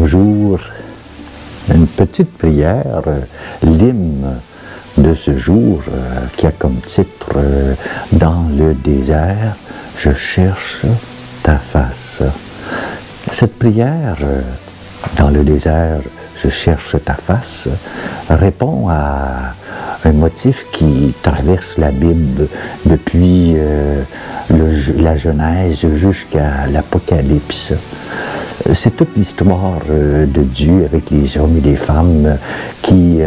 Bonjour. Une petite prière, l'hymne de ce jour qui a comme titre « Dans le désert, je cherche ta face ». Cette prière, « Dans le désert, je cherche ta face », répond à un motif qui traverse la Bible depuis la Genèse jusqu'à l'Apocalypse. C'est toute l'histoire de Dieu avec les hommes et les femmes qui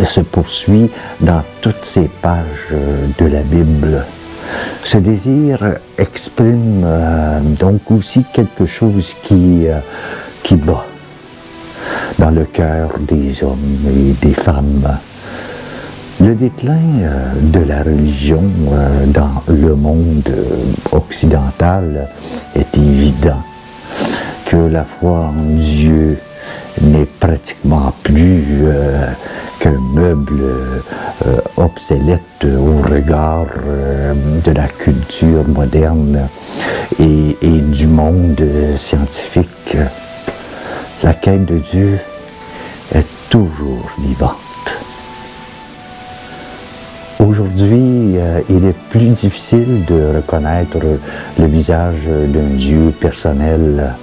se poursuit dans toutes ces pages de la Bible. Ce désir exprime donc aussi quelque chose qui bat dans le cœur des hommes et des femmes. Le déclin de la religion dans le monde occidental est évident, que la foi en Dieu n'est pratiquement plus qu'un meuble obsolète au regard de la culture moderne et du monde scientifique. La quête de Dieu est toujours vivante. Aujourd'hui, il est plus difficile de reconnaître le visage d'un Dieu personnel,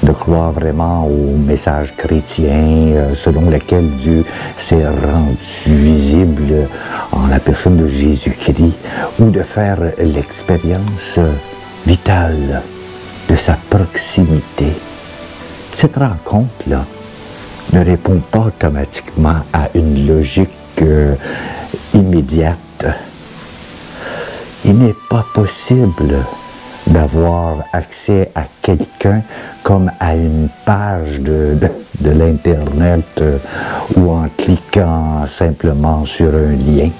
de croire vraiment au message chrétien selon lequel Dieu s'est rendu visible en la personne de Jésus-Christ, ou de faire l'expérience vitale de sa proximité. Cette rencontre-là ne répond pas automatiquement à une logique immédiate. Il n'est pas possible d'avoir accès à quelqu'un comme à une page de l'Internet ou en cliquant simplement sur un lien.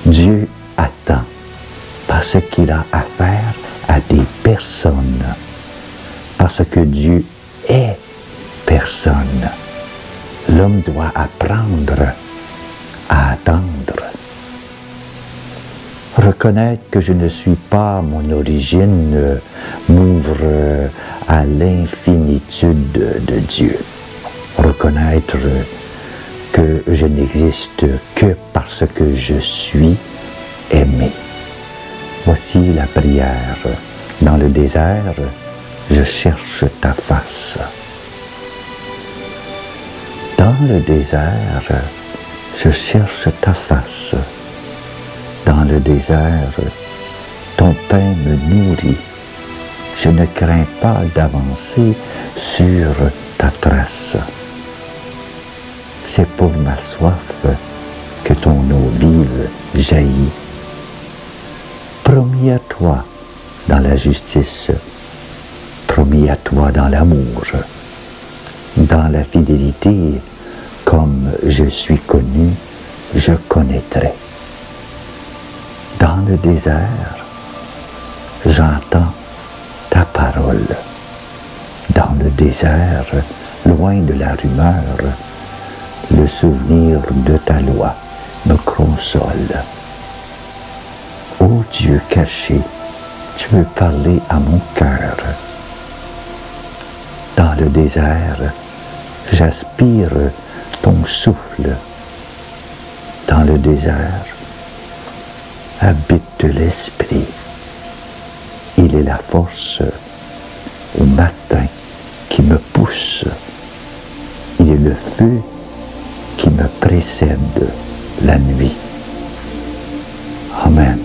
Dieu attend parce qu'il a affaire à des personnes, parce que Dieu est personne. L'homme doit apprendre à attendre. Reconnaître que je ne suis pas mon origine m'ouvre à l'infinitude de Dieu. Reconnaître que je n'existe que parce que je suis aimé. Voici la prière. Dans le désert, je cherche ta face. Dans le désert, je cherche ta face. Dans le désert, ton pain me nourrit. Je ne crains pas d'avancer sur ta trace. C'est pour ma soif que ton eau vive jaillit. Promis à toi dans la justice, promis à toi dans l'amour, dans la fidélité, comme je suis connu, je connaîtrai. Dans le désert, j'entends ta parole. Dans le désert, loin de la rumeur, le souvenir de ta loi me console. Ô Dieu caché, tu veux parler à mon cœur. Dans le désert, j'aspire ton souffle. Dans le désert, habite l'esprit. Il est la force au matin qui me pousse. Il est le feu qui me précède la nuit. Amen.